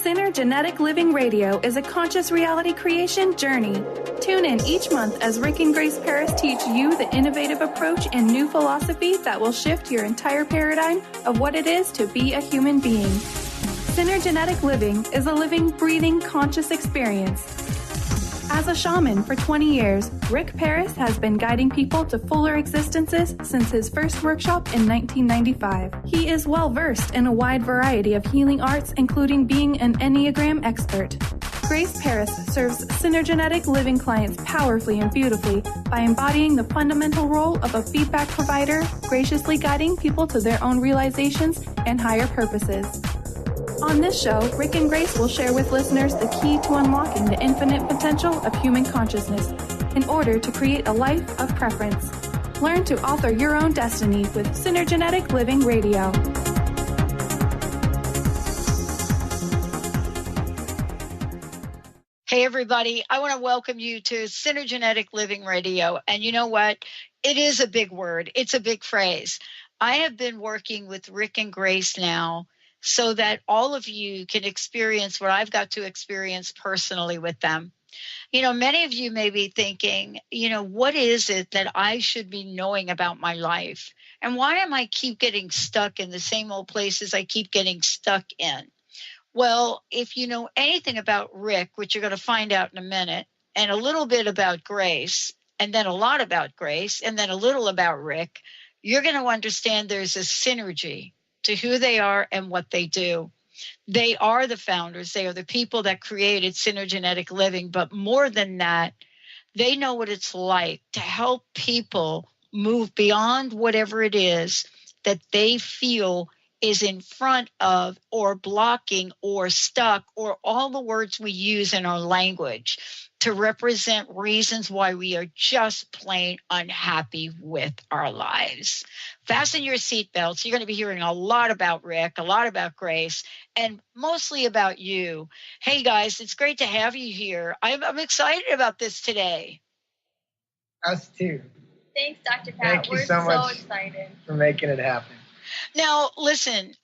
Synergenetic Living Radio is a conscious reality creation journey. Tune in each month as Rick and Grace Paris teach you the innovative approach and new philosophy that will shift your entire paradigm of what it is to be a human being. Synergenetic Living is a living, breathing, conscious experience. As a shaman for 20 years, Rick Paris has been guiding people to fuller existences since his first workshop in 1995. He is well-versed in a wide variety of healing arts, including being an Enneagram expert. Grace Paris serves Synergenetic Living clients powerfully and beautifully by embodying the fundamental role of a feedback provider, graciously guiding people to their own realizations and higher purposes. On this show, Rick and Grace will share with listeners the key to unlocking the infinite potential of human consciousness in order to create a life of preference. Learn to author your own destiny with Synergenetic Living Radio. Hey, everybody. I want to welcome you to Synergenetic Living Radio. And you know what? It is a big word. It's a big phrase. I have been working with Rick and Grace now so that all of you can experience what I've got to experience personally with them. You know, many of you may be thinking, what is it that I should be knowing about my life? And why am I keep getting stuck in the same old places I keep getting stuck in? Well, if you know anything about Rick, which you're going to find out in a minute, and a little bit about Grace, and then a lot about Grace, and then a little about Rick, you're going to understand there's a synergy to who they are and what they do. They are the founders. They are the people that created Synergenetic Living. But more than that, they know what it's like to help people move beyond whatever it is that they feel is in front of or blocking or stuck, or all the words we use in our language to represent reasons why we are just plain unhappy with our lives. Fasten your seatbelts. You're going to be hearing a lot about Rick, a lot about Grace, and mostly about you. Hey, guys, it's great to have you here. I'm excited about this today. Us too. Thanks, Dr. Pat. We're so excited for making it happen. Now, listen,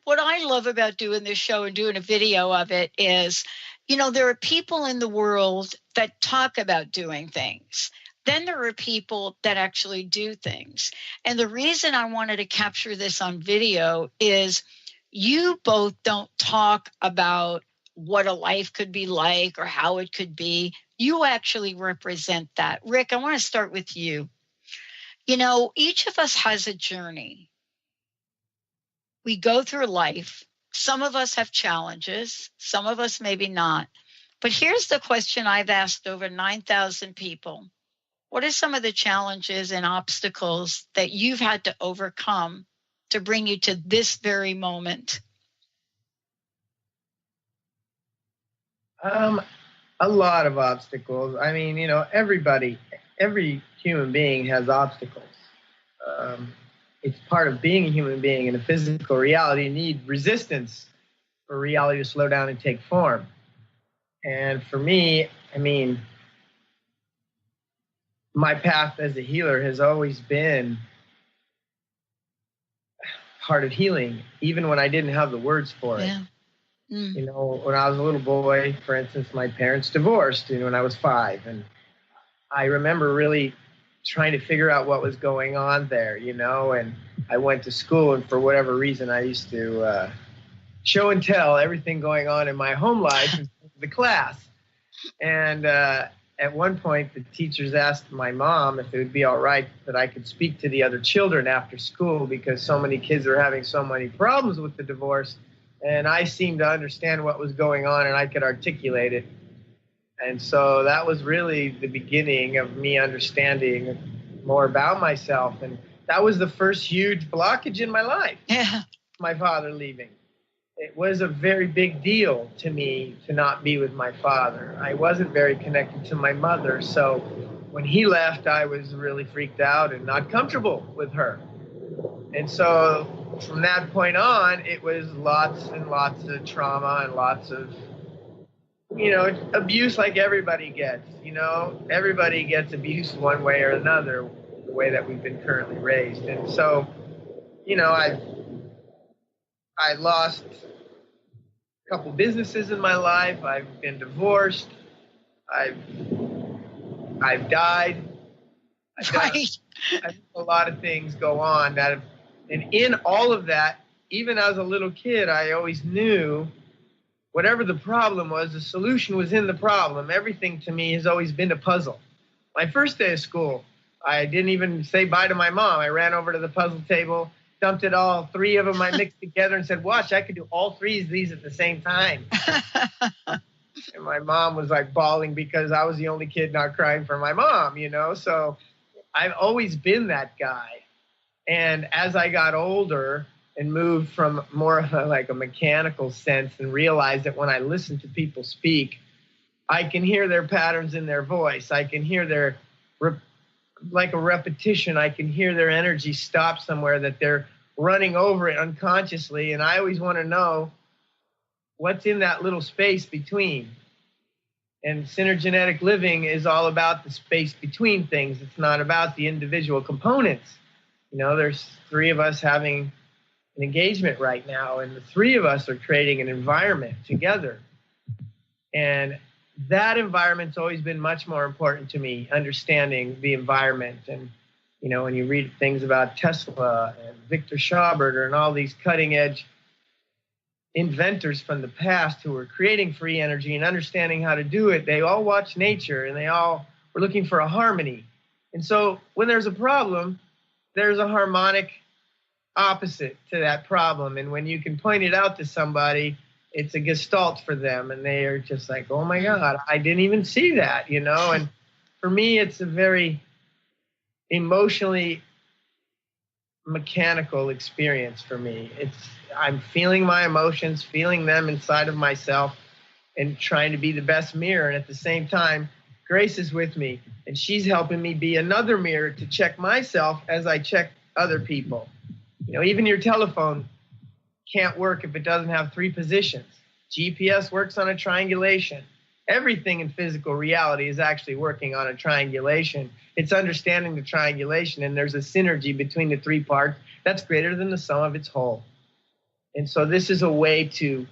what I love about doing this show and doing a video of it is, there are people in the world that talk about doing things. Then there are people that actually do things. And the reason I wanted to capture this on video is you both don't talk about what a life could be like or how it could be. You actually represent that. Rick, I want to start with you. Each of us has a journey. We go through life. Some of us have challenges. Some of us maybe not. But here's the question I've asked over 9,000 people. What are some of the challenges and obstacles that you've had to overcome to bring you to this very moment? A lot of obstacles. I mean, every human being has obstacles. It's part of being a human being in a physical reality. You need resistance for reality to slow down and take form. And for me, my path as a healer has always been part of healing, even when I didn't have the words for it. Yeah. When I was a little boy, for instance, my parents divorced, when I was 5. And I remember really trying to figure out what was going on there, and I went to school, and for whatever reason, I used to show and tell everything going on in my home life in the class. And at one point, the teachers asked my mom if it would be all right that I could speak to the other children after school because so many kids are having so many problems with the divorce. And I seemed to understand what was going on, and I could articulate it. And so that was really the beginning of me understanding more about myself. And that was the first huge blockage in my life. Yeah. My father leaving. It was a very big deal to me to not be with my father. I wasn't very connected to my mother. So when he left, I was really freaked out and not comfortable with her. And so from that point on, it was lots and lots of trauma and lots of abuse like everybody gets. Everybody gets abuse one way or another, the way that we've been currently raised. And so, I lost a couple businesses in my life. I've been divorced. I've died. Right. I've a lot of things go on and in all of that, even as a little kid, I always knew whatever the problem was, the solution was in the problem. Everything to me has always been a puzzle. My first day of school, I didn't even say bye to my mom. I ran over to the puzzle table, dumped it all, 3 of them I mixed together and said, watch, I could do all 3 of these at the same time. And my mom was like bawling because I was the only kid not crying for my mom, So I've always been that guy. And as I got older and moved from more of a mechanical sense and realized that when I listen to people speak, I can hear their patterns in their voice. I can hear their, like a repetition, I can hear their energy stop somewhere, that they're running over it unconsciously. And I always want to know what's in that little space between. And synergenetic living is all about the space between things. It's not about the individual components. There's 3 of us having an engagement right now, and the 3 of us are creating an environment together. And that environment's always been much more important to me, understanding the environment. And, when you read things about Tesla and Victor Schauberger and all these cutting-edge inventors from the past who were creating free energy and understanding how to do it, they all watched nature and they all were looking for a harmony. And so when there's a problem, there's a harmonic opposite to that problem. And when you can point it out to somebody, it's a gestalt for them. And they are just like, oh my God, I didn't even see that, And for me, it's a very emotionally mechanical experience for me. I'm feeling my emotions, feeling them inside of myself, and trying to be the best mirror. And at the same time, Grace is with me, and she's helping me be another mirror to check myself as I check other people. Even your telephone can't work if it doesn't have 3 positions. GPS works on a triangulation. Everything in physical reality is actually working on a triangulation. It's understanding the triangulation, and there's a synergy between the 3 parts that's greater than the sum of its whole. And so this is a way to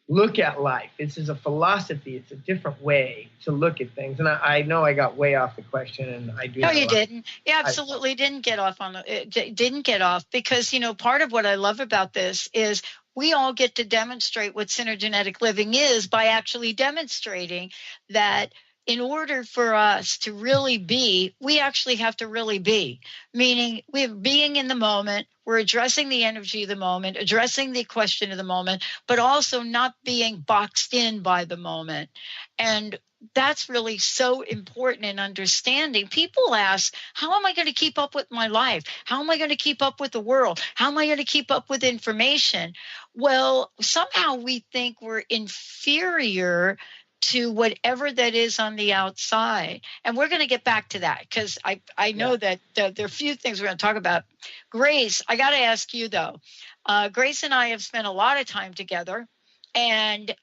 look at life. This is a philosophy. It's a different way to look at things. And I know I got way off the question, and I do. No, you didn't. You absolutely didn't get off on it. Didn't get off because, part of what I love about this is we all get to demonstrate what synergenetic living is by actually demonstrating that in order for us to really be, we actually have to really be, meaning we're being in the moment, we're addressing the energy of the moment, addressing the question of the moment, but also not being boxed in by the moment. And that's really so important in understanding. People ask, how am I going to keep up with my life? How am I going to keep up with the world? How am I going to keep up with information? Well, somehow we think we're inferior to whatever that is on the outside. And we're going to get back to that because I know that there are a few things we're going to talk about. Grace, I got to ask you, though. Grace and I have spent a lot of time together, and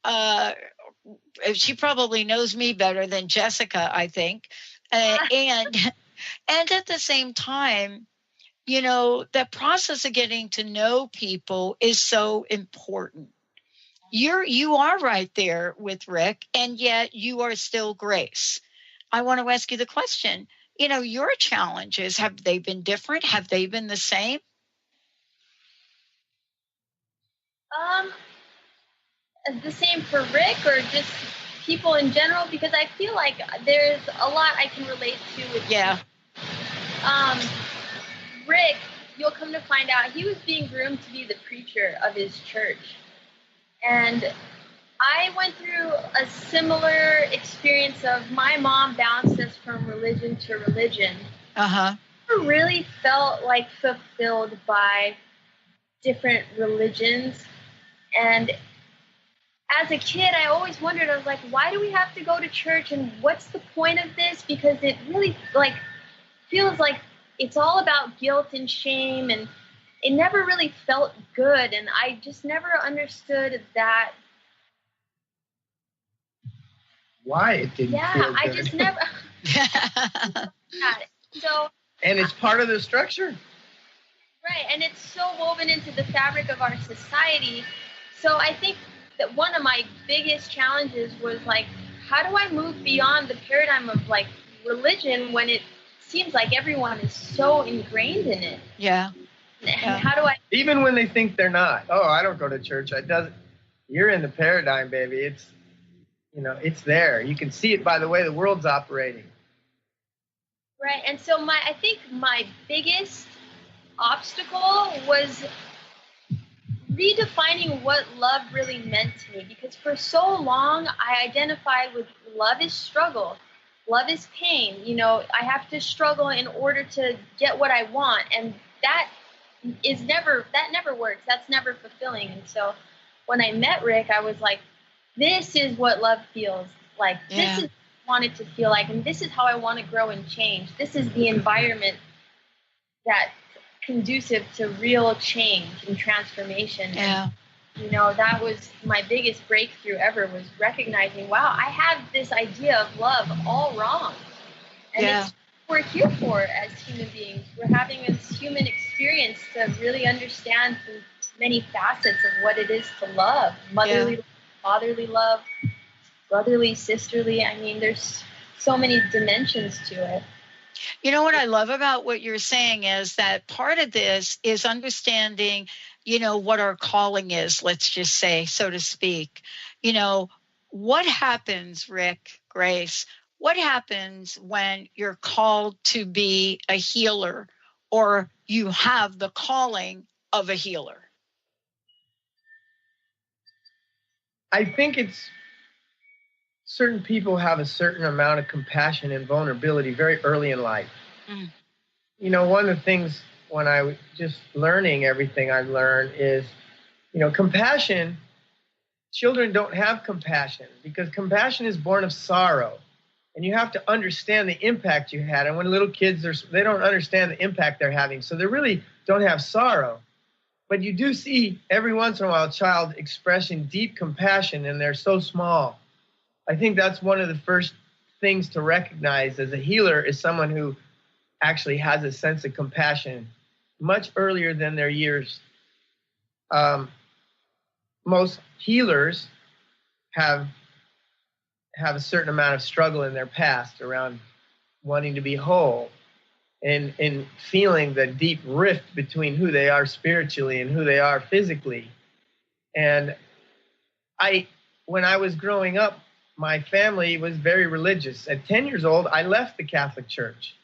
she probably knows me better than Jessica, I think. And at the same time, that process of getting to know people is so important. You are right there with Rick, and yet you are still Grace. I want to ask you the question, your challenges, have they been different? Have they been the same? The same for Rick or just people in general? Because I feel like there's a lot I can relate to with Rick, you'll come to find out he was being groomed to be the preacher of his church. And I went through a similar experience of my mom bounced us from religion to religion. I really felt like fulfilled by different religions. And as a kid, I always wondered, I was like, why do we have to go to church and what's the point of this? Because it really feels like it's all about guilt and shame, and it never really felt good. And I just never understood that. Why it didn't feel good. I just never. And it's part of the structure. Right, and it's so woven into the fabric of our society. So I think that one of my biggest challenges was like, how do I move beyond the paradigm of like religion when it seems like everyone is so ingrained in it? Yeah. And how do I? Even when they think they're not. Oh, I don't go to church. You're in the paradigm, baby. It's, it's there. You can see it by the way the world's operating. Right. And so I think my biggest obstacle was redefining what love really meant to me, because for so long I identified with love is struggle, love is pain. I have to struggle in order to get what I want, and that never works. That's never fulfilling. And so when I met Rick, I was like, this is what love feels like. This is what I want it to feel like, and this is how I want to grow and change. This is the environment that's conducive to real change and transformation. Yeah. And, that was my biggest breakthrough ever, was recognizing, wow, I have this idea of love all wrong. And it's what we're here for as human beings. We're having this human experience to really understand the many facets of what it is to love. Motherly, fatherly love, brotherly, sisterly. I mean, there's so many dimensions to it. You know what I love about what you're saying is that part of this is understanding, what our calling is, let's just say, so to speak. What happens, Rick, Grace, what happens when you're called to be a healer, or you have the calling of a healer? I think certain people have a certain amount of compassion and vulnerability very early in life. Mm. One of the things when I was just learning everything I've learned is, compassion, children don't have compassion because compassion is born of sorrow. And you have to understand the impact you had. And when little kids, they don't understand the impact they're having. So they really don't have sorrow. But you do see every once in a while a child expressing deep compassion, and they're so small. I think that's one of the first things to recognize as a healer, is someone who actually has a sense of compassion much earlier than their years. Most healers have a certain amount of struggle in their past around wanting to be whole and feeling the deep rift between who they are spiritually and who they are physically. And when I was growing up, my family was very religious. At 10 years old, I left the Catholic Church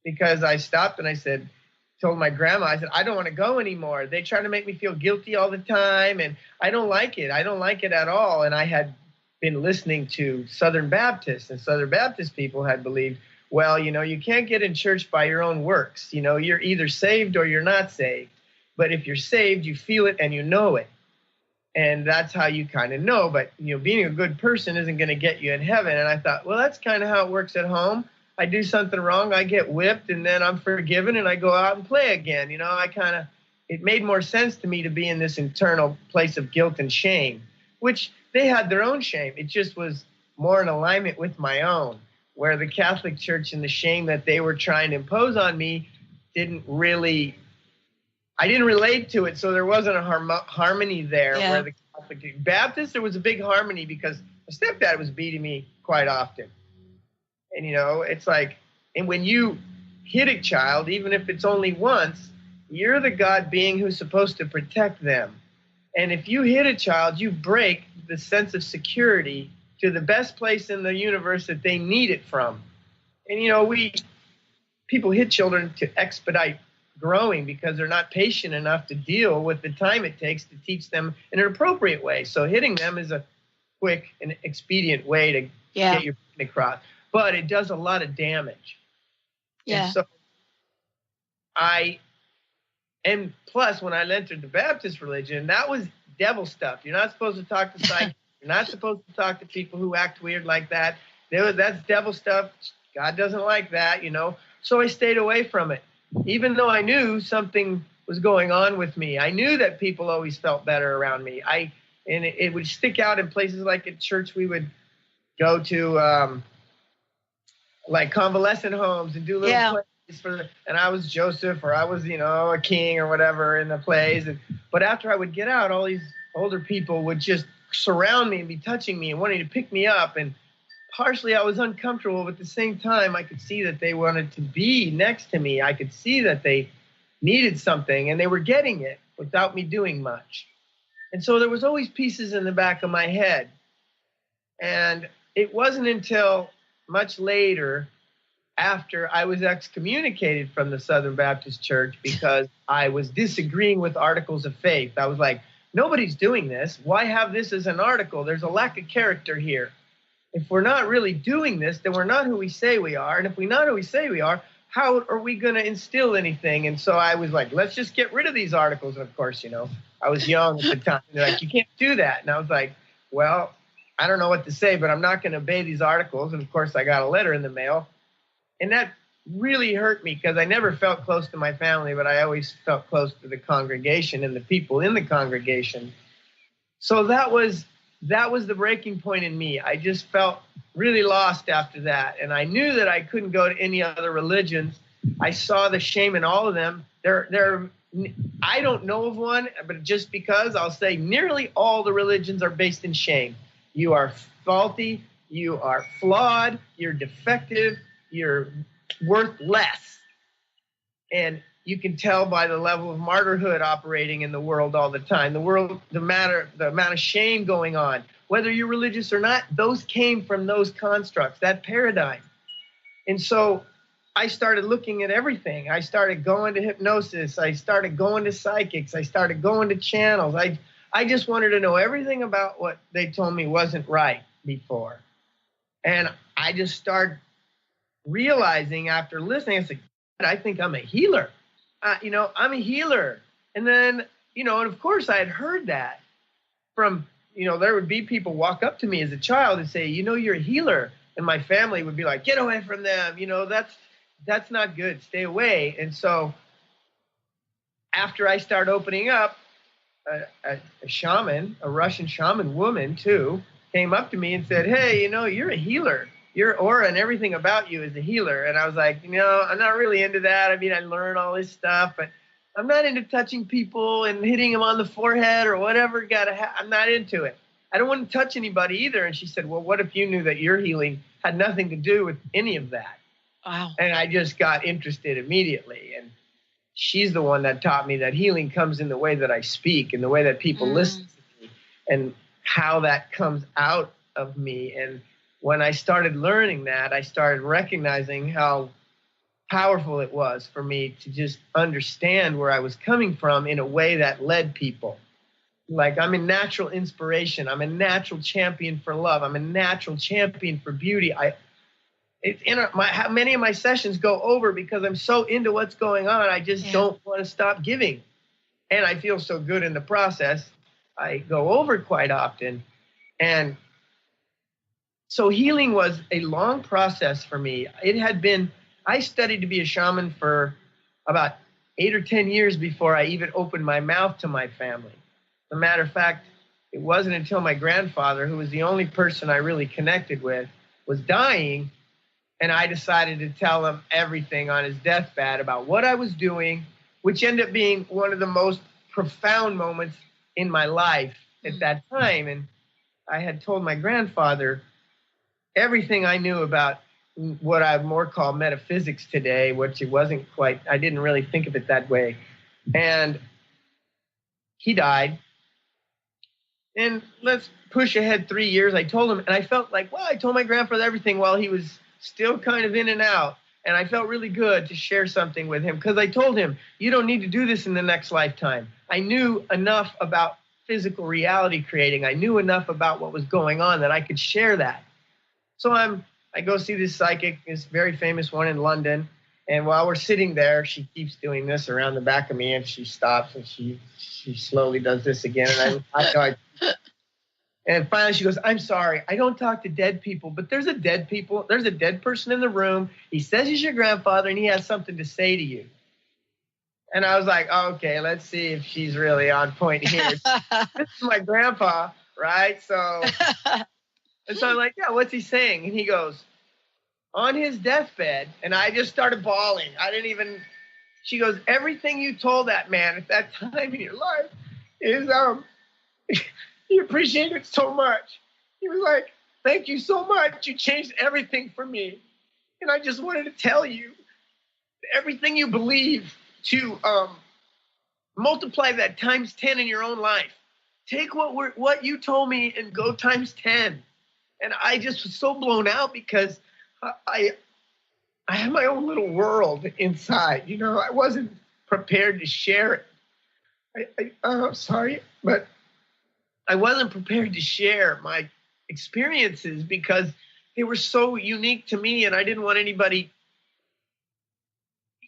because I stopped and told my grandma, I said, I don't want to go anymore. They try to make me feel guilty all the time, and I don't like it. I don't like it at all. And I had been listening to Southern Baptists, and Southern Baptist people had believed, well, you can't get in church by your own works. You're either saved or you're not saved. But if you're saved, you feel it and you know it. And that's how you kind of know. But, being a good person isn't going to get you in heaven. And I thought, well, that's kind of how it works at home. I do something wrong, I get whipped, and then I'm forgiven, and I go out and play again. It made more sense to me to be in this internal place of guilt and shame, which they had their own shame. It just was more in alignment with my own, where the Catholic Church and the shame that they were trying to impose on me I didn't relate to it, so there wasn't a harmony there. Yeah. Where the Catholic Baptist, there was a big harmony because my stepdad was beating me quite often. And, it's like, and when you hit a child, even if it's only once, you're the God being who's supposed to protect them. And if you hit a child, you break the sense of security to the best place in the universe that they need it from. And, people hit children to expedite growing because they're not patient enough to deal with the time it takes to teach them in an appropriate way. So hitting them is a quick and expedient way to get your point across. But it does a lot of damage. Yeah. And so and plus when I entered the Baptist religion, that was devil stuff. You're not supposed to talk to psychics. You're not supposed to talk to people who act weird like that. That's devil stuff. God doesn't like that, So I stayed away from it, even though I knew something was going on with me. I knew that people always felt better around me. And it would stick out in places like at church. We would go to like convalescent homes and do little plays and I was Joseph, or I was, a king or whatever in the plays. But after I would get out, all these older people would just surround me and be touching me and wanting to pick me up. And partially I was uncomfortable, but at the same time, I could see that they wanted to be next to me. I could see that they needed something and they were getting it without me doing much. And so there was always pieces in the back of my head. And it wasn't until much later, after I was excommunicated from the Southern Baptist Church because I was disagreeing with articles of faith. I was like, nobody's doing this. Why have this as an article? There's a lack of character here. If we're not really doing this, then we're not who we say we are. And if we're not who we say we are, how are we going to instill anything? And so I was like, let's just get rid of these articles. And of course, I was young at the time. They're like, you can't do that. And I was like, well, I don't know what to say, but I'm not going to obey these articles. And of course, I got a letter in the mail. And that really hurt me because I never felt close to my family, but I always felt close to the congregation and the people in the congregation. So that was the breaking point in me. I just felt really lost after that. And I knew that I couldn't go to any other religions. I saw the shame in all of them. I don't know of one, but just because I'll say nearly all the religions are based in shame. You are faulty. You are flawed. You're defective. You're worth less. And you can tell by the level of martyrhood operating in the world all the time. The amount of shame going on. Whether you're religious or not, those came from those constructs, that paradigm. And so I started looking at everything. I started going to hypnosis. I started going to psychics. I started going to channels. I just wanted to know everything about what they told me wasn't right before. And I just started realizing after listening, I said, I think I'm a healer. I'm a healer. And then, and of course I had heard that from, there would be people walk up to me as a child and say, you're a healer. And my family would be like, get away from them. That's not good. Stay away. And so after I started opening up, a shaman, a Russian shaman woman too, came up to me and said, hey, you're a healer. Your aura and everything about you is a healer. And I was like, I'm not really into that. I mean, I learned all this stuff, but I'm not into touching people and hitting them on the forehead or whatever. I'm not into it. I don't want to touch anybody either. And she said, well, what if you knew that your healing had nothing to do with any of that? Wow. And I just got interested immediately. And she's the one that taught me that healing comes in the way that I speak and the way that people listen to me and how that comes out of me. And when I started learning that, I started recognizing how powerful it was for me to just understand where I was coming from in a way that led people. Like, I'm a natural inspiration. I'm a natural champion for love. I'm a natural champion for beauty. Many of my sessions go over because I'm so into what's going on. I just don't want to stop giving. And I feel so good in the process. I go over quite often. And so healing was a long process for me. I studied to be a shaman for about 8 or 10 years before I even opened my mouth to my family. As a matter of fact, it wasn't until my grandfather, who was the only person I really connected with, was dying, and I decided to tell him everything on his deathbed about what I was doing, which ended up being one of the most profound moments in my life at that time. And I had told my grandfather everything I knew about what I more call metaphysics today, which it wasn't quite, I didn't really think of it that way. And he died. And let's push ahead 3 years. I told him, and I felt like, well, I told my grandfather everything while he was still kind of in and out. And I felt really good to share something with him because I told him, you don't need to do this in the next lifetime. I knew enough about physical reality creating. I knew enough about what was going on that I could share that. So I go see this psychic, this very famous one in London. And while we're sitting there, she keeps doing this around the back of me, and she stops and she slowly does this again. And and finally she goes, I'm sorry, I don't talk to dead people, but there's a dead person in the room. He says he's your grandfather and he has something to say to you. And I was like, okay, let's see if she's really on point here. This is my grandpa, right? And so I'm like, yeah, what's he saying? And he goes, on his deathbed, and I just started bawling. She goes, everything you told that man at that time in your life is, He appreciated it so much. He was like, thank you so much. You changed everything for me. And I just wanted to tell you everything you believe to multiply that times 10 in your own life. Take what you told me and go times 10. And I just was so blown out because I had my own little world inside. You know, I wasn't prepared to share it. Sorry, but I wasn't prepared to share my experiences because they were so unique to me, and I didn't want anybody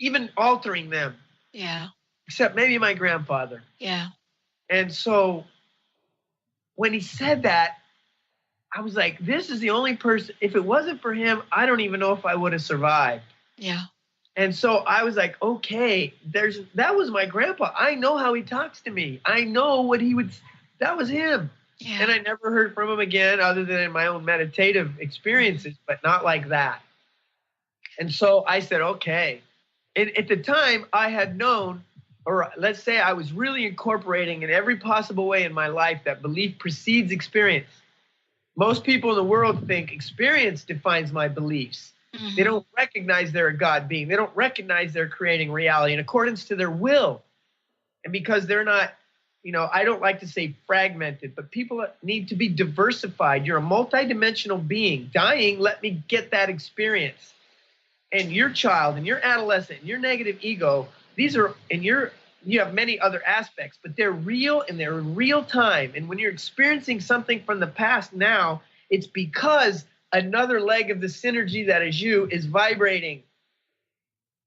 even altering them. Yeah. Except maybe my grandfather. Yeah. And so when he said that, I was like, this is the only person, if it wasn't for him, I don't even know if I would have survived. Yeah. And so I was like, okay, that was my grandpa. I know how he talks to me. I know what he would, that was him. Yeah. And I never heard from him again other than in my own meditative experiences, but not like that. And so I said, okay. And at the time I had known, or let's say I was really incorporating in every possible way in my life that belief precedes experience. Most people in the world think experience defines my beliefs. Mm-hmm. They don't recognize they're a God being. They don't recognize they're creating reality in accordance to their will. And because they're not, you know, I don't like to say fragmented, but people need to be diversified. You're a multidimensional being. Dying, let me get that experience. And your child and your adolescent and your negative ego, these are, and you have many other aspects, but they're real and they're in real time. And when you're experiencing something from the past now, it's because another leg of the synergy that is you is vibrating.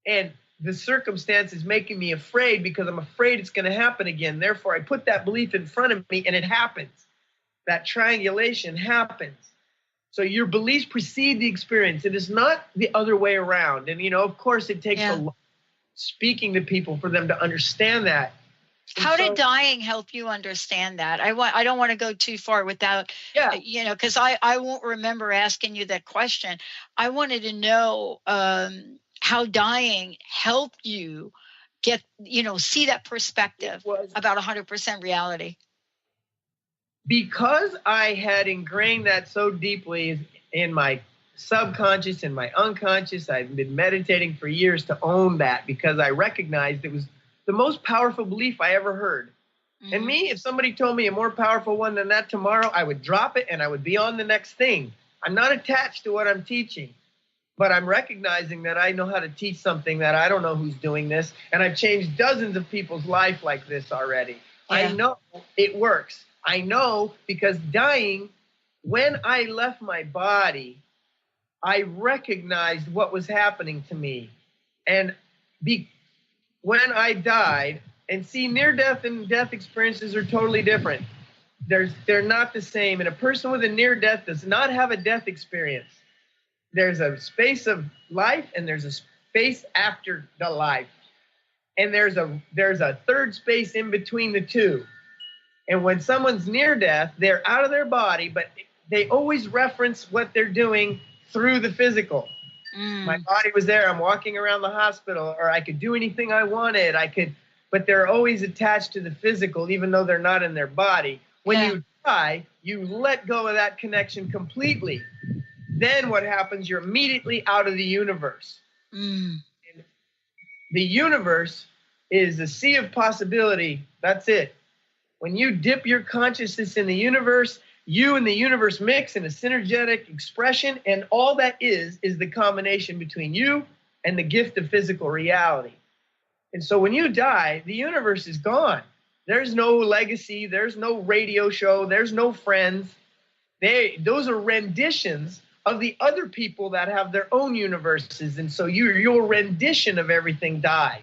And the circumstance is making me afraid because I'm afraid it's going to happen again. Therefore, I put that belief in front of me and it happens. That triangulation happens. So your beliefs precede the experience. It is not the other way around. And, you know, of course, it takes a lot speaking to people for them to understand that. And how did dying help you understand that? I don't want to go too far without, you know, because I won't remember asking you that question. I wanted to know how dying helped you get, you know, see that perspective about 100% reality. Because I had ingrained that so deeply in my subconscious and my unconscious, I've been meditating for years to own that because I recognized it was the most powerful belief I ever heard. Mm-hmm. And me, if somebody told me a more powerful one than that tomorrow, I would drop it and I would be on the next thing. I'm not attached to what I'm teaching, but I'm recognizing that I know how to teach something that I don't know who's doing this. And I've changed dozens of people's life like this already. Yeah. I know it works. I know because dying, when I left my body, I recognized what was happening to me. And when I died, and see, near-death and death experiences are totally different. They're not the same. And a person with a near-death does not have a death experience. There's a space of life and there's a space after the life. And there's a third space in between the two. And when someone's near death, they're out of their body, but they always reference what they're doing through the physical. My body was there. I'm walking around the hospital, or I could do anything I wanted. But they're always attached to the physical, even though they're not in their body. When you die, you let go of that connection completely. Then what happens? You're immediately out of the universe. And the universe is a sea of possibility. That's it. When you dip your consciousness in the universe, you and the universe mix in a synergetic expression, and all that is the combination between you and the gift of physical reality. And so when you die, the universe is gone. There's no legacy. There's no radio show. There's no friends. Those are renditions of the other people that have their own universes. And so your rendition of everything dies.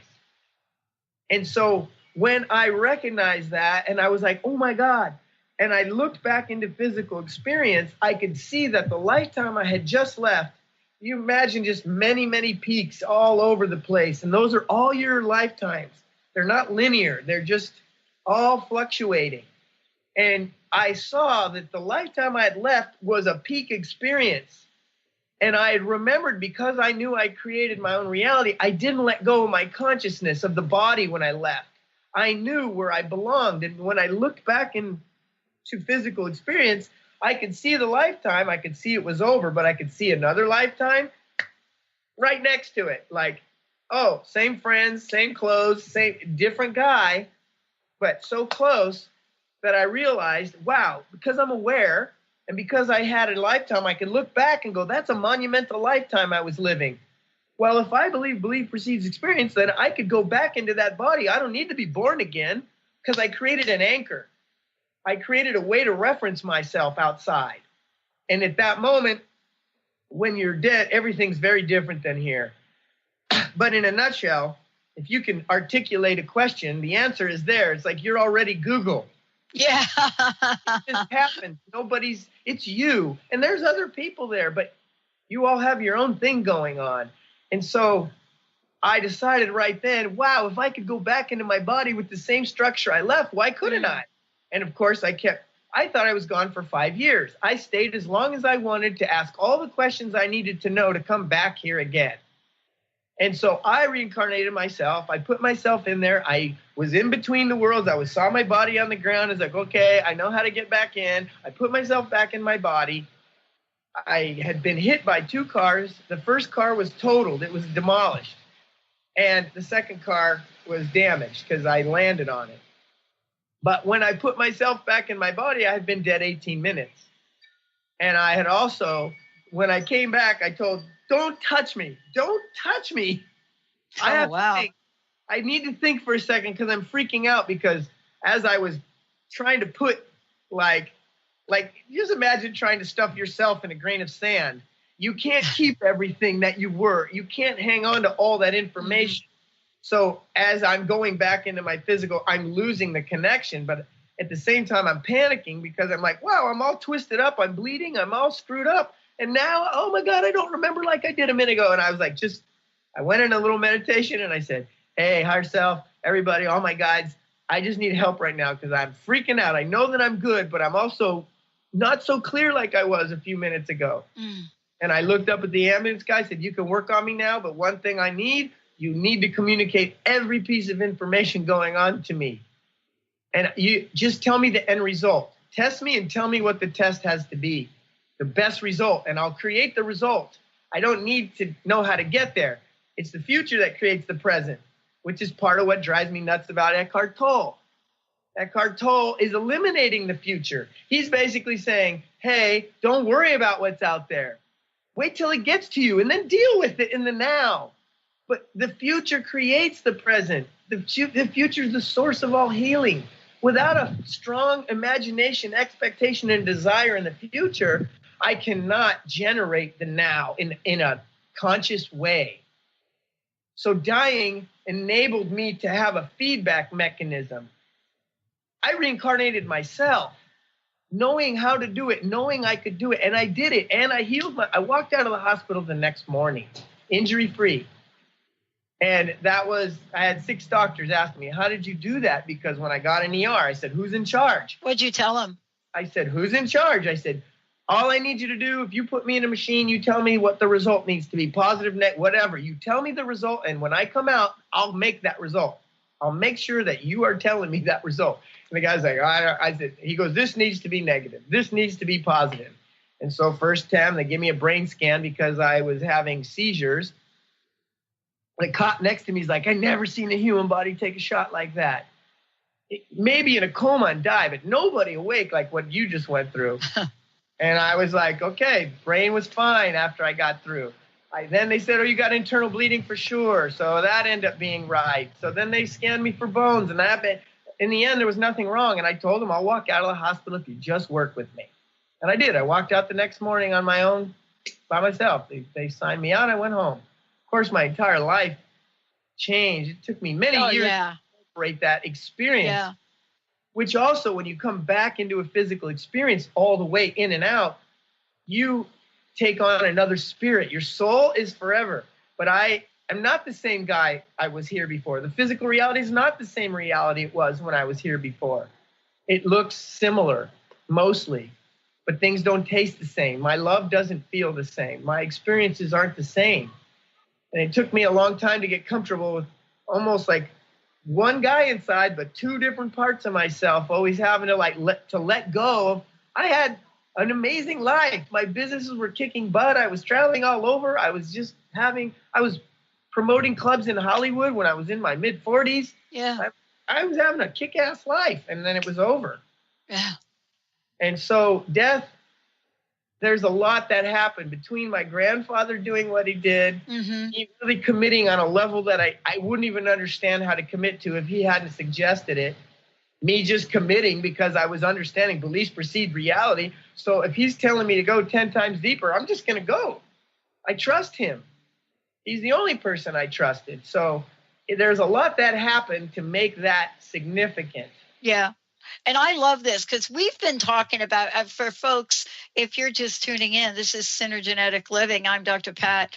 And so when I recognized that, and I was like, oh my God, and I looked back into physical experience, I could see that the lifetime I had just left, you imagine just many, many peaks all over the place. And those are all your lifetimes. They're not linear. They're just all fluctuating. And I saw that the lifetime I had left was a peak experience. And I had remembered, because I knew I created my own reality, I didn't let go of my consciousness of the body when I left. I knew where I belonged. And when I looked back in to physical experience, I could see the lifetime. I could see it was over, but I could see another lifetime right next to it. Like, oh, same friends, same clothes, same different guy, but so close that I realized, wow, because I'm aware and because I had a lifetime, I could look back and go, that's a monumental lifetime I was living. Well, if I believe precedes experience, then I could go back into that body. I don't need to be born again because I created an anchor. I created a way to reference myself outside. And at that moment, when you're dead, everything's very different than here. But in a nutshell, if you can articulate a question, the answer is there. It's like you're already Google. Yeah. It just happened. It's you. And there's other people there, but you all have your own thing going on. And so I decided right then, wow, if I could go back into my body with the same structure I left, why couldn't I? And of course, I thought I was gone for 5 years. I stayed as long as I wanted to ask all the questions I needed to know to come back here again. And so I reincarnated myself. I put myself in there. I was in between the worlds. I saw my body on the ground. I was like, okay, I know how to get back in. I put myself back in my body. I had been hit by 2 cars. The first car was totaled. It was demolished. And the second car was damaged because I landed on it. But when I put myself back in my body, I had been dead 18 minutes. And I had also, when I came back, I told, don't touch me. Don't touch me. I need to think for a second because I'm freaking out because as I was trying to put like just imagine trying to stuff yourself in a grain of sand. You can't keep everything that you were. You can't hang on to all that information. So as I'm going back into my physical, I'm losing the connection. But at the same time, I'm panicking because I'm like, wow, I'm all twisted up. I'm bleeding. I'm all screwed up. And now, oh, my God, I don't remember like I did a minute ago. And I was like, I went in a little meditation and I said, hey, higher self, everybody, all my guides, I just need help right now because I'm freaking out. I know that I'm good, but I'm also not so clear like I was a few minutes ago. And I looked up at the ambulance guy, said, you can work on me now, but one thing I need, you need to communicate every piece of information going on to me. And you just tell me the end result. Test me and tell me what the test has to be, the best result, and I'll create the result. I don't need to know how to get there. It's the future that creates the present, which is part of what drives me nuts about Eckhart Tolle. Eckhart Tolle is eliminating the future. He's basically saying, hey, don't worry about what's out there. Wait till it gets to you and then deal with it in the now. But the future creates the present. The future is the source of all healing. Without a strong imagination, expectation, and desire in the future, I cannot generate the now in a conscious way. So dying enabled me to have a feedback mechanism. I reincarnated myself, knowing how to do it, knowing I could do it, and I did it, and I healed I walked out of the hospital the next morning, injury-free. And I had 6 doctors ask me, how did you do that? Because when I got in ER, I said, who's in charge? What'd you tell them? I said, who's in charge? I said, all I need you to do, if you put me in a machine, you tell me what the result needs to be, positive, net, whatever. You tell me the result, and when I come out, I'll make that result. I'll make sure that you are telling me that result. And the guy's like, I said, he goes, this needs to be negative. This needs to be positive. And so first time, they give me a brain scan because I was having seizures. The cop next to me is like, I never seen a human body take a shot like that. Maybe in a coma and die, but nobody awake like what you just went through. And I was like, okay, brain was fine after I got through. Then they said, oh, you got internal bleeding for sure. So that ended up being right. So then they scanned me for bones. And in the end, there was nothing wrong. And I told them, I'll walk out of the hospital if you just work with me. And I did. I walked out the next morning on my own by myself. They signed me out. I went home. Of course, my entire life changed. It took me many years to incorporate that experience, which also, when you come back into a physical experience all the way in and out, you take on another spirit. Your soul is forever. But I am not the same guy I was here before. The physical reality is not the same reality it was when I was here before. It looks similar, mostly, but things don't taste the same. My love doesn't feel the same. My experiences aren't the same. And it took me a long time to get comfortable with almost like one guy inside, but two different parts of myself, always having to let go of. I had an amazing life. My businesses were kicking butt. I was traveling all over. I was promoting clubs in Hollywood when I was in my mid 40s. Yeah. I was having a kick-ass life, and then it was over. Yeah. And so death, there's a lot that happened between my grandfather doing what he did, he really committing on a level that I wouldn't even understand how to commit to if he hadn't suggested it. Me just committing because I was understanding beliefs precede reality. So if he's telling me to go 10 times deeper, I'm just going to go. I trust him. He's the only person I trusted. So there's a lot that happened to make that significant. Yeah. And I love this because we've been talking about, for folks, if you're just tuning in, this is Synergenetic Living. I'm Dr. Pat,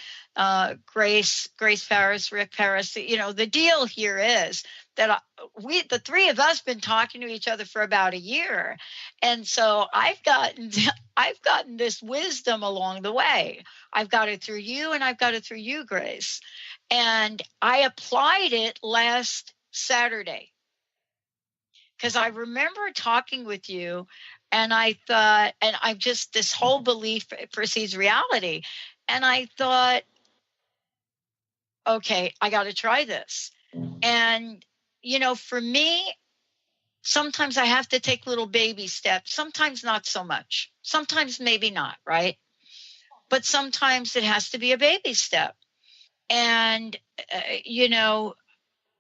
Grace Paris, Rick Paris. You know, the deal here is that the three of us been talking to each other for about a year. And so I've gotten this wisdom along the way. I've got it through you, and I've got it through you, Grace. And I applied it last Saturday. Because I remember talking with you, and I thought, and I'm just, this whole belief precedes reality. And I thought, okay, I got to try this. And, you know, for me, sometimes I have to take little baby steps. Sometimes not so much. Sometimes maybe not, right? But sometimes it has to be a baby step. And, you know,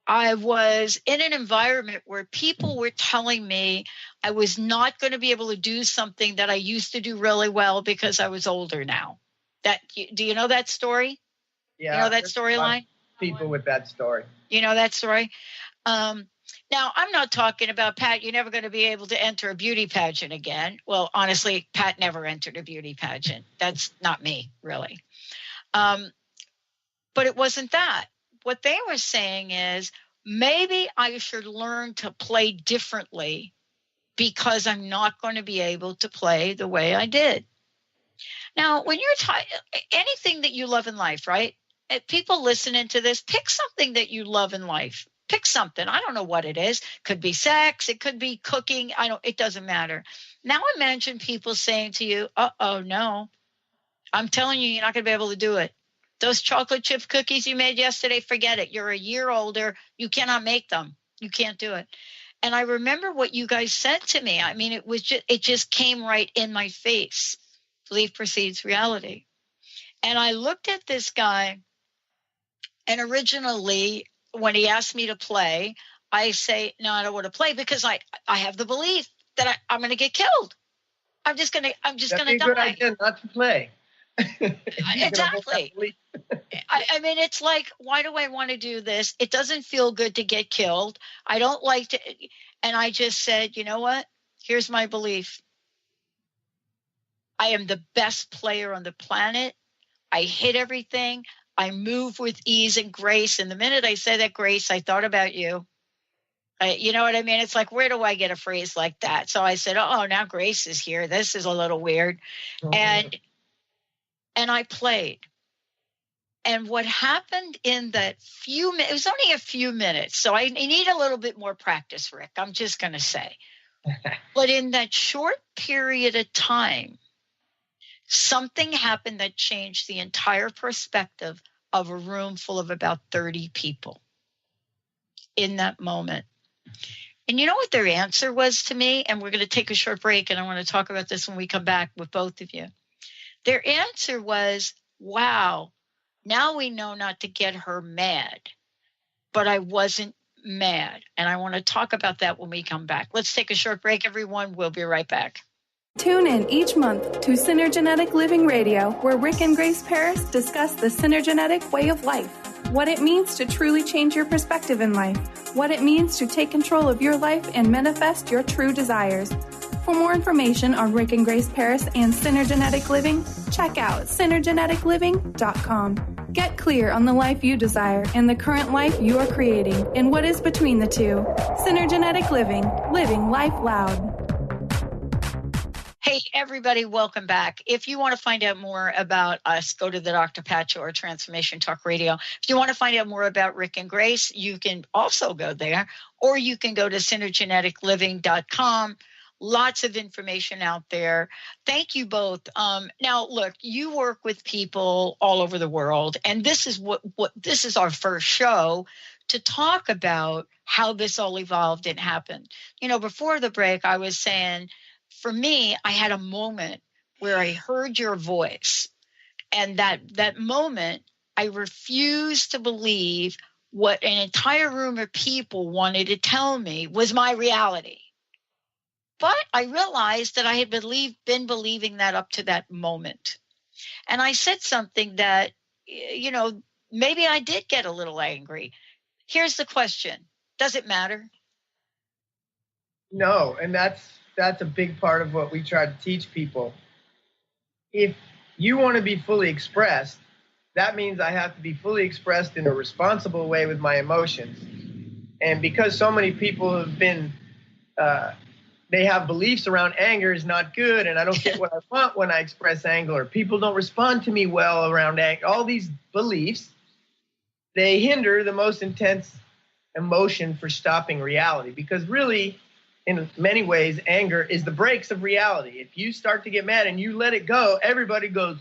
I was in an environment where people were telling me I was not going to be able to do something that I used to do really well because I was older now. Do you know that story? Yeah. You know that storyline? People with that story. You know that story? Now, I'm not talking about, Pat, you're never going to be able to enter a beauty pageant again. Well, honestly, Pat never entered a beauty pageant. That's not me, really. But it wasn't that. What they were saying is, maybe I should learn to play differently because I'm not going to be able to play the way I did. Now, when you're anything that you love in life, right? People listening to this, pick something that you love in life. Pick something. I don't know what it is. Could be sex. It could be cooking. It doesn't matter. Now imagine people saying to you, no, I'm telling you, you're not going to be able to do it. Those chocolate chip cookies you made yesterday, forget it. You're a year older. You cannot make them. You can't do it. And I remember what you guys said to me. I mean, it just came right in my face. Belief precedes reality. And I looked at this guy, and originally when he asked me to play, I say, no, I don't want to play because I have the belief that I'm going to get killed. I'm just going to die. That's a good idea not to play. Exactly. I mean, it's like, why do I want to do this? It doesn't feel good to get killed. I don't like to. And I just said, you know what? Here's my belief. I am the best player on the planet. I hit everything. I move with ease and grace. And the minute I said that, Grace, I thought about you. You know what I mean? It's like, where do I get a phrase like that? So I said, now Grace is here. This is a little weird. Mm-hmm. And I played. And what happened in that few minutes, it was only a few minutes, so I need a little bit more practice, Rick, I'm just going to say. But in that short period of time, something happened that changed the entire perspective of a room full of about 30 people in that moment. And you know what their answer was to me? And we're going to take a short break, and I want to talk about this when we come back with both of you. Their answer was, wow, now we know not to get her mad. But I wasn't mad. And I want to talk about that when we come back. Let's take a short break, everyone. We'll be right back. Tune in each month to Synergenetic Living Radio, where Rick and Grace Paris discuss the synergenetic way of life, what it means to truly change your perspective in life, what it means to take control of your life and manifest your true desires. For more information on Rick and Grace Paris and Synergenetic Living, check out synergeneticliving.com. Get clear on the life you desire and the current life you are creating and what is between the two. Synergenetic Living, living life loud. Hey, Hey, everybody, welcome back. If you want to find out more about us, go to the Dr. Patch or Transformation Talk Radio. If you want to find out more about Rick and Grace, you can also go there, or you can go to synergeneticliving.com. Lots of information out there. Thank you both. Now, look, you work with people all over the world, and this is what this is our first show to talk about how this all evolved and happened. You know, before the break, I was saying, for me, I had a moment where I heard your voice, and that moment, I refused to believe what an entire room of people wanted to tell me was my reality. But I realized that I had been believing that up to that moment. And I said something that, you know, maybe I did get a little angry. Here's the question. Does it matter? No, and that's a big part of what we try to teach people. If you want to be fully expressed, that means I have to be fully expressed in a responsible way with my emotions. And because so many people have been, they have beliefs around anger is not good, and I don't get what I want when I express anger, or people don't respond to me well around anger, all these beliefs, they hinder the most intense emotion for stopping reality. Because really, in many ways, anger is the brakes of reality. If you start to get mad and you let it go, everybody goes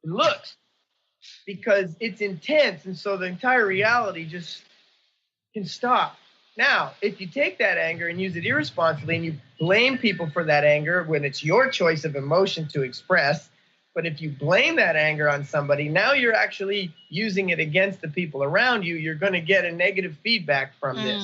and looks, because it's intense, and so the entire reality just can stop. Now, if you take that anger and use it irresponsibly and you blame people for that anger when it's your choice of emotion to express, but if you blame that anger on somebody, now you're actually using it against the people around you. You're going to get a negative feedback from this.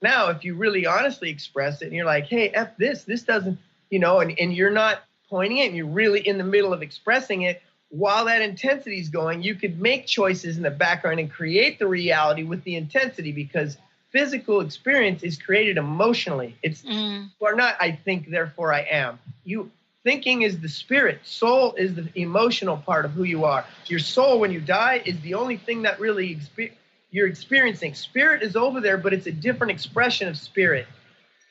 Now, if you really honestly express it and you're like, hey, F this doesn't, you know, and you're not pointing it and you're really in the middle of expressing it, while that intensity is going, you could make choices in the background and create the reality with the intensity, because physical experience is created emotionally. It's you are not, I think, therefore I am. You thinking is the spirit. Soul is the emotional part of who you are. Your soul, when you die, is the only thing that really you're experiencing. Spirit is over there, but it's a different expression of spirit.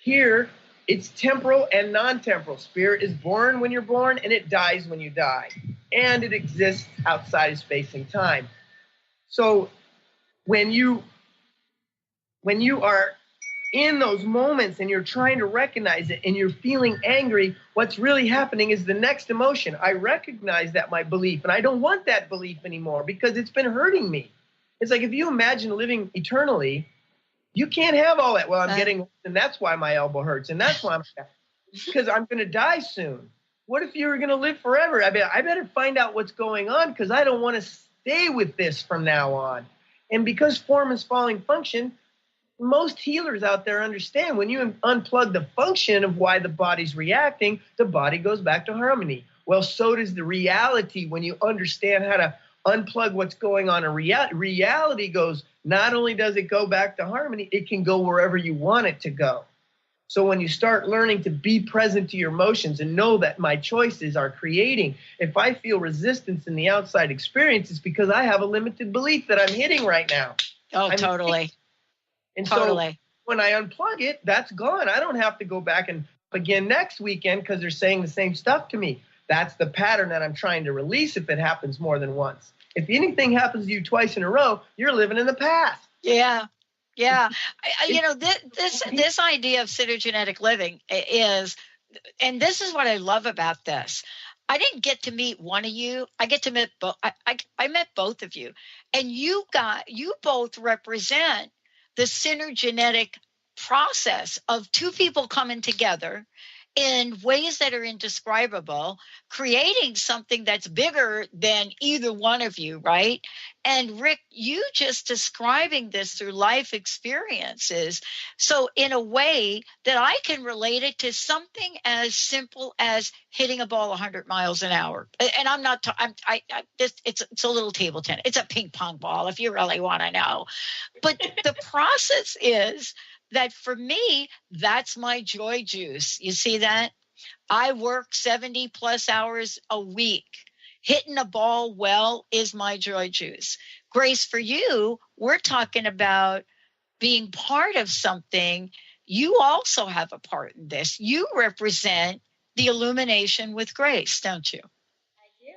Here, it's temporal and non-temporal. Spirit is born when you're born, and it dies when you die. And it exists outside of space and time. So when you are in those moments and you're trying to recognize it and you're feeling angry, what's really happening is the next emotion. I recognize that my belief, and I don't want that belief anymore because it's been hurting me. It's like if you imagine living eternally, you can't have all that. Well, I'm getting, and that's why my elbow hurts, and that's why because I'm going to die soon. What if you were going to live forever? I mean, I better find out what's going on, because I don't want to stay with this from now on. And because form is following function, most healers out there understand when you unplug the function of why the body's reacting, the body goes back to harmony. Well, so does the reality when you understand how to unplug what's going on in reality. Reality goes, not only does it go back to harmony, it can go wherever you want it to go. So when you start learning to be present to your emotions and know that my choices are creating, if I feel resistance in the outside experience, it's because I have a limited belief that I'm hitting right now. Oh, totally. And so when I unplug it, that's gone. I don't have to go back and again next weekend because they're saying the same stuff to me. That's the pattern that I'm trying to release if it happens more than once. If anything happens to you twice in a row, you're living in the past. Yeah. Yeah. You know, this idea of synergenetic living is, and this is what I love about this. I didn't get to meet one of you. I get to meet I met both of you, and you both represent the synergenetic process of two people coming together in ways that are indescribable, creating something that's bigger than either one of you, right? And Rick, you just describing this through life experiences. So in a way that I can relate it to something as simple as hitting a ball 100 miles an hour. And I'm not, it's a little table tennis. It's a ping pong ball if you really want to know. But the process is that for me, that's my joy juice. You see that? I work 70 plus hours a week. Hitting a ball well is my joy juice. Grace, for you, we're talking about being part of something. You also have a part in this. You represent the illumination with grace, don't you? I do.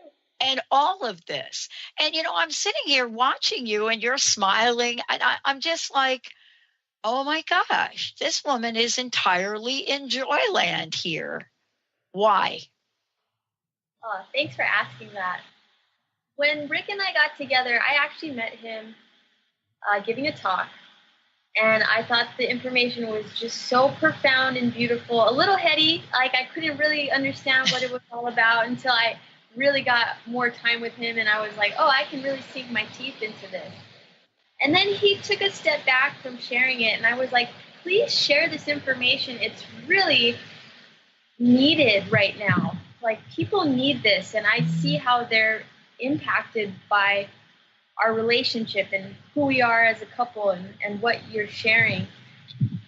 And all of this. And, I'm sitting here watching you and you're smiling. And I'm just like, oh my gosh, this woman is entirely in Joyland here. Why? Thanks for asking that. When Rick and I got together, I actually met him giving a talk. And I thought the information was just so profound and beautiful, a little heady. Like, I couldn't really understand what it was all about until I really got more time with him. And I was like, oh, I can really sink my teeth into this. And then he took a step back from sharing it. And I was like, please share this information. It's really needed right now. Like, people need this. And I see how they're impacted by our relationship and who we are as a couple and what you're sharing.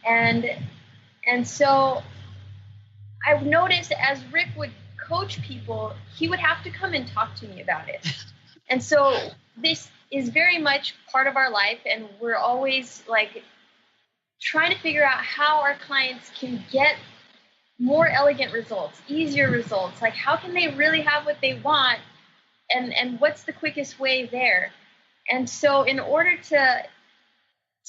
And so I've noticed as Rick would coach people, he would have to come and talk to me about it. And so this is very much part of our life, and we're always like trying to figure out how our clients can get more elegant results, easier results. Like, how can they really have what they want, and what's the quickest way there? And so in order to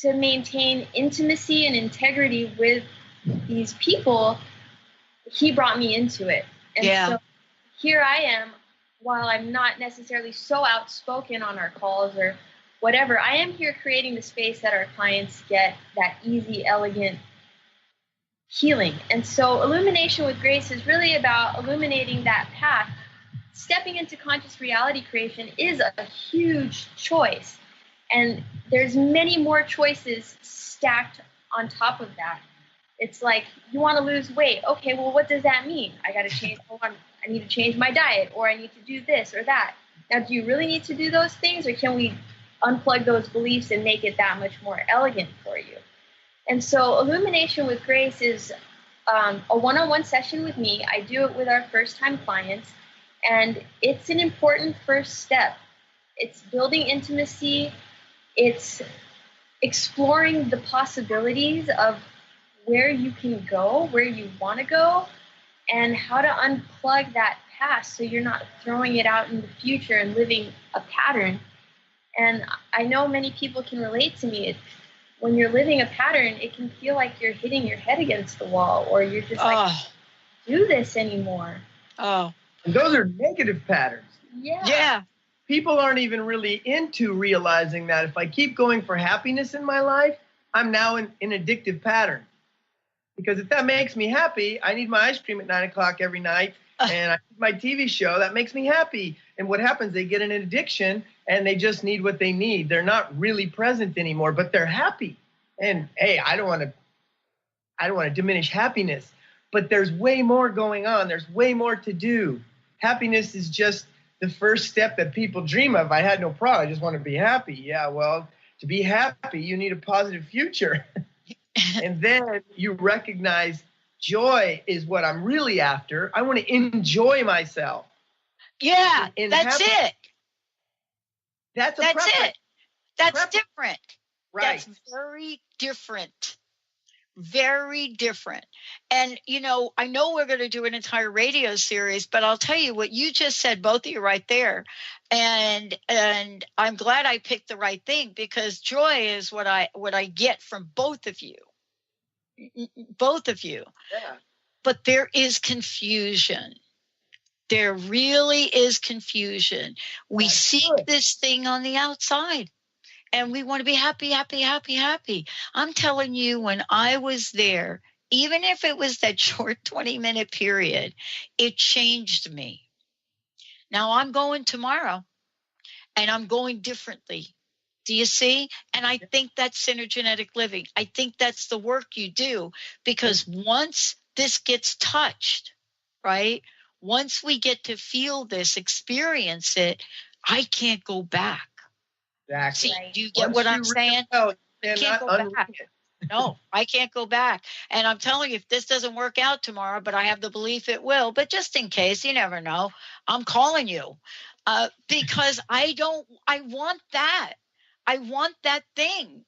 maintain intimacy and integrity with these people, he brought me into it. And so here I am, while I'm not necessarily so outspoken on our calls or whatever, I am here creating the space that our clients get that easy, elegant healing. And so Illumination with Grace is really about illuminating that path. Stepping into conscious reality creation is a huge choice. And there's many more choices stacked on top of that. It's like, you want to lose weight. Okay, well, what does that mean? I got to change. I need to change my diet, or I need to do this or that. Now, do you really need to do those things, or can we unplug those beliefs and make it that much more elegant for you? And so Illumination with Grace is a one-on-one session with me. I do it with our first-time clients. And it's an important first step. It's building intimacy. It's exploring the possibilities of where you can go, where you want to go, and how to unplug that past so you're not throwing it out in the future and living a pattern. And I know many people can relate to me. When you're living a pattern, it can feel like you're hitting your head against the wall, or you're just like, do this anymore. Oh. And those are negative patterns. Yeah. People aren't even really into realizing that if I keep going for happiness in my life, I'm now in an addictive pattern. Because if that makes me happy, I need my ice cream at 9 o'clock every night, and I need my TV show. That makes me happy. And what happens, they get an addiction, and they just need what they need. They're not really present anymore, but they're happy. And, hey, I don't want to diminish happiness, but there's way more going on. There's way more to do. Happiness is just the first step that people dream of. I had no problem. I just want to be happy. Yeah, well, to be happy, you need a positive future. And then you recognize joy is what I'm really after. I want to enjoy myself. Yeah, that's it. That's it. That's different. Right. That's very different. Very different. And, I know we're going to do an entire radio series, but I'll tell you what you just said, both of you right there. And I'm glad I picked the right thing, because joy is what I get from both of you. Both of you. Yeah. But there is confusion. There really is confusion. We see this thing on the outside. And we want to be happy, happy, happy, happy. I'm telling you, when I was there, even if it was that short 20-minute period, it changed me. Now I'm going tomorrow, and I'm going differently. Do you see? And I think that's synergenetic living. I think that's the work you do, because once this gets touched, right? Once we get to feel this, experience it, I can't go back. Exactly. See, do you get what I'm saying? I can't go back. No, I can't go back. And I'm telling you, if this doesn't work out tomorrow, but I have the belief it will, but just in case, you never know, I'm calling you because I want that. I want that thing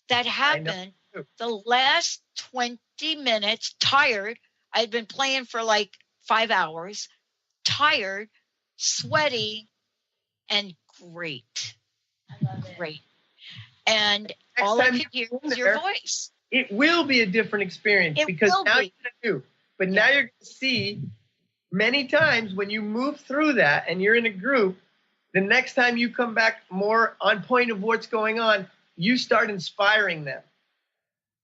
that happened the last 20 minutes, tired. I'd been playing for like 5 hours, tired, sweaty, and great. I love it. Great. And Next all I time could hear you're was there, your voice. It will be a different experience It because will now be. you're going to do. But now you're going to see many times when you move through that and you're in a group, the next time you come back more on point of what's going on, you start inspiring them.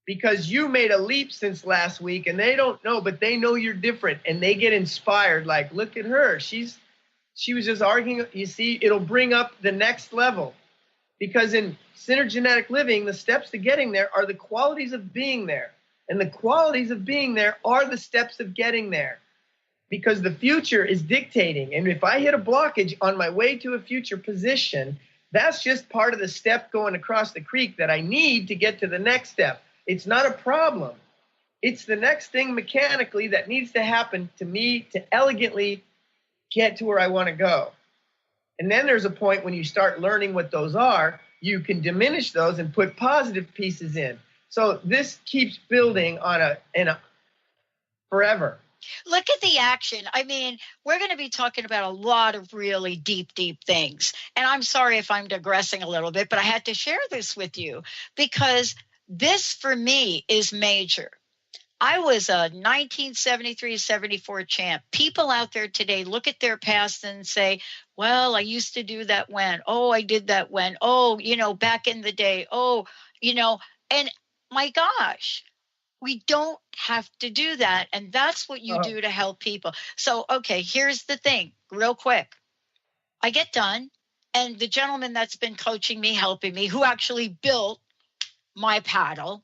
Because you made a leap since last week and they don't know, but they know you're different and they get inspired. Like, look at her. She was just arguing. You see, it'll bring up the next level. Because in synergenetic living, the steps to getting there are the qualities of being there. And the qualities of being there are the steps of getting there. Because the future is dictating. And if I hit a blockage on my way to a future position, that's just part of the step going across the creek that I need to get to the next step. It's not a problem. It's the next thing mechanically that needs to happen to me to elegantly get to where I want to go. And then there's a point when you start learning what those are, you can diminish those and put positive pieces in. So this keeps building on forever. Look at the action. I mean, we're going to be talking about a lot of really deep, deep things. And I'm sorry if I'm digressing a little bit, but I had to share this with you because this for me is major. I was a 1973-74 champ. People out there today look at their past and say, well, I used to do that when. Oh, I did that when. Oh, back in the day. Oh, and my gosh, we don't have to do that. And that's what you do to help people. So, okay, here's the thing real quick. I get done and the gentleman that's been coaching me, helping me, who actually built my paddle,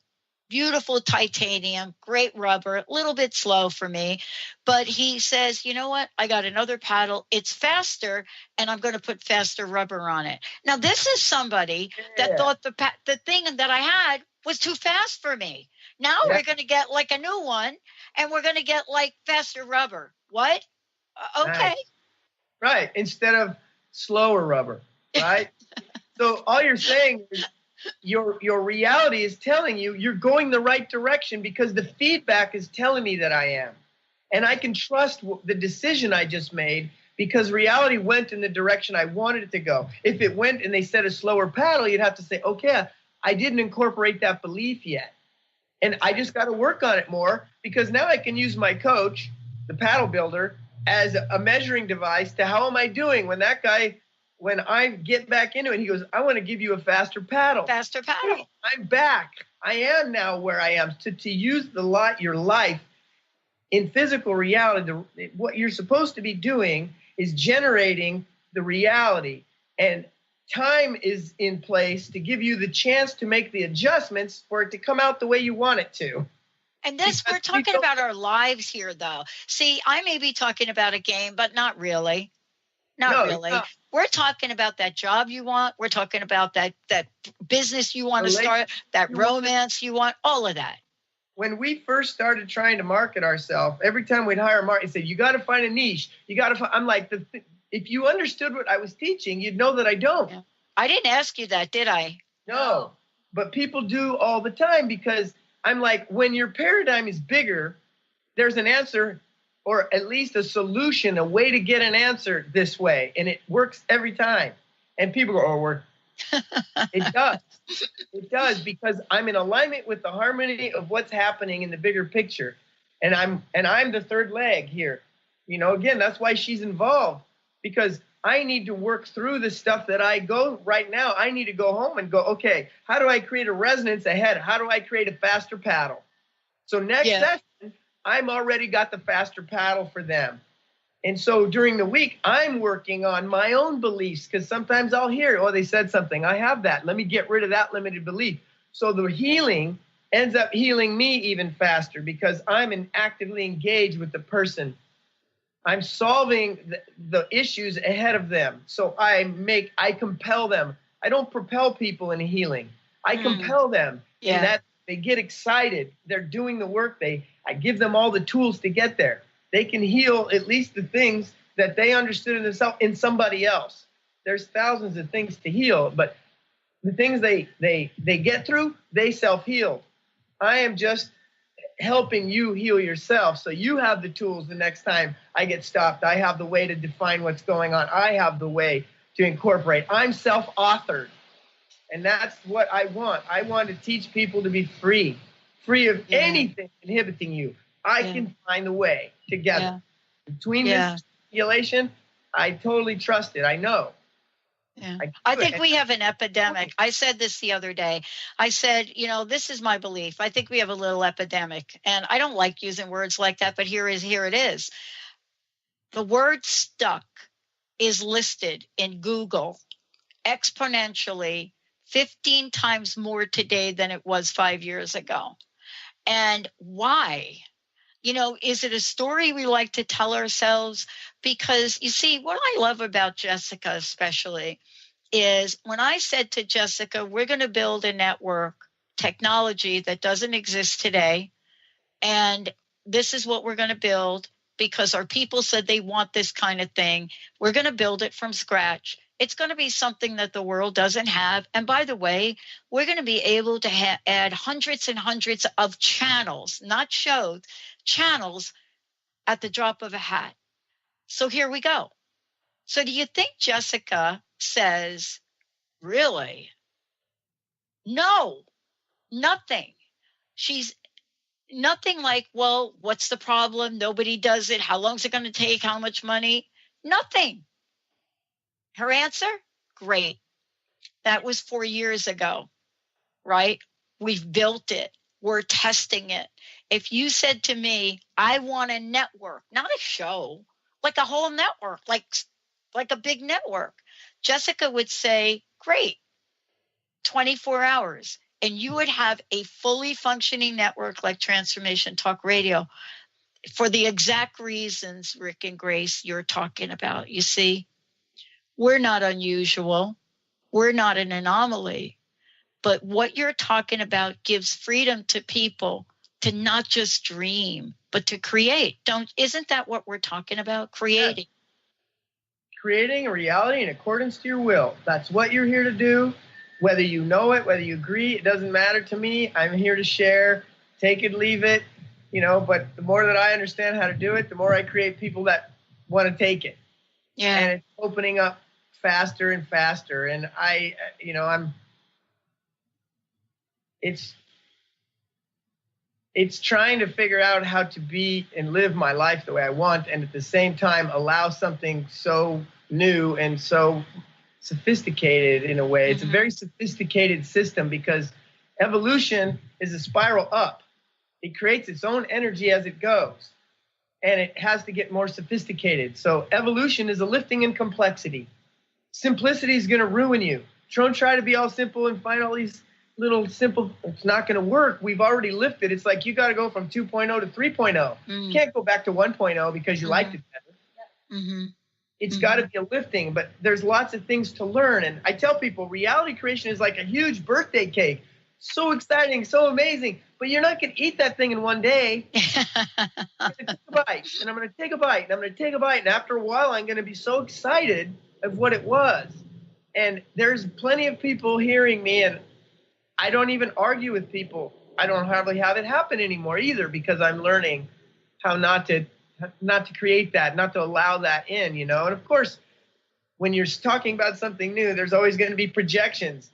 beautiful titanium, great rubber, a little bit slow for me. But he says, you know what? I got another paddle. It's faster, and I'm going to put faster rubber on it. Now, this is somebody that thought the thing that I had was too fast for me. Now we're going to get like a new one, and we're going to get like faster rubber. What? Okay. Nice. Right. Instead of slower rubber, right? So all you're saying is, your reality is telling you you're going the right direction because the feedback is telling me that I am. And I can trust the decision I just made because reality went in the direction I wanted it to go. If it went and they said a slower paddle, you'd have to say, okay, I didn't incorporate that belief yet. And I just got to work on it more because now I can use my coach, the paddle builder, as a measuring device to how am I doing when that guy, when I get back into it, he goes, I want to give you a faster paddle. Faster paddle. I'm back. I am now where I am. To use your life in physical reality, what you're supposed to be doing is generating the reality. And time is in place to give you the chance to make the adjustments for it to come out the way you want it to. And this, we're talking about our lives here, though. See, I may be talking about a game, but not really. Not really. No. We're talking about that job you want. We're talking about that business you want to start, that romance you want, all of that. When we first started trying to market ourselves, every time we'd hire a market, say, you got to find a niche. You got to find, I'm like, if you understood what I was teaching, you'd know that I don't. Yeah. I didn't ask you that, did I? No, but people do all the time because I'm like, when your paradigm is bigger, there's an answer or at least a solution, a way to get an answer this way. And it works every time. And people go, oh, it does. It does because I'm in alignment with the harmony of what's happening in the bigger picture. And I'm the third leg here. Again, that's why she's involved because I need to work through the stuff that I go right now. I need to go home and go, okay, how do I create a resonance ahead? How do I create a faster paddle? So next session, I'm already got the faster paddle for them. And so during the week, I'm working on my own beliefs because sometimes I'll hear, oh, they said something. I have that. Let me get rid of that limited belief. So the healing ends up healing me even faster because I'm actively engaged with the person. I'm solving the issues ahead of them. So I compel them. I don't propel people in healing. I compel them. Yeah. And that they get excited. They're doing the work. I give them all the tools to get there. They can heal at least the things that they understood in themselves in somebody else. There's thousands of things to heal, but the things they get through, they self-heal. I am just helping you heal yourself. So you have the tools the next time I get stopped. I have the way to define what's going on. I have the way to incorporate. I'm self-authored. And that's what I want. I want to teach people to be free of anything inhibiting you. I can find the way together. Between this stimulation, I totally trust it. I know. Yeah. I think we have an epidemic. I said this the other day. I said, this is my belief. I think we have a little epidemic. And I don't like using words like that, but here it is. The word stuck is listed in Google exponentially 15 times more today than it was 5 years ago. And why? Is it a story we like to tell ourselves? Because you see, what I love about Jessica especially is when I said to Jessica, we're going to build a network technology that doesn't exist today. And this is what we're going to build because our people said they want this kind of thing. We're going to build it from scratch. It's going to be something that the world doesn't have. And by the way, we're going to be able to add hundreds and hundreds of channels, not shows, channels at the drop of a hat. So here we go. So do you think Jessica says, really? No, nothing. She's nothing like, well, what's the problem? Nobody does it. How long is it going to take? How much money? Nothing. Her answer? Great. That was 4 years ago, right? We've built it. We're testing it. If you said to me, I want a network, not a show, like a whole network, like a big network, Jessica would say, great, 24 hours. And you would have a fully functioning network like Transformation Talk Radio for the exact reasons, Rick and Grace, you're talking about. You see, we're not unusual. We're not an anomaly. But what you're talking about gives freedom to people to not just dream, but to create. Isn't that what we're talking about? Creating. Yes. Creating a reality in accordance to your will. That's what you're here to do. Whether you know it, whether you agree, it doesn't matter to me. I'm here to share, take it, leave it, but the more that I understand how to do it, the more I create people that want to take it. Yeah. And it's opening up faster and faster. And it's trying to figure out how to be and live my life the way I want, and at the same time allow something so new and so sophisticated in a way. It's a very sophisticated system because evolution is a spiral up. It creates its own energy as it goes, and it has to get more sophisticated. So evolution is a lifting in complexity. Simplicity is going to ruin you. Don't try to be all simple and find all these little simple, it's not going to work. We've already lifted. It's like you got to go from 2.0 to 3.0. You can't go back to 1.0 because you liked it better. It's got to be a lifting, but there's lots of things to learn. And I tell people reality creation is like a huge birthday cake. So exciting, so amazing, but you're not going to eat that thing in one day. I'm going to take a bite, and I'm going to take a bite, and I'm going to take a bite. And after a while, I'm going to be so excited of what it was. And there's plenty of people hearing me, and I don't even argue with people. I don't hardly have it happen anymore either because I'm learning how not to create that, not to allow that in, And of course, when you're talking about something new, there's always going to be projections.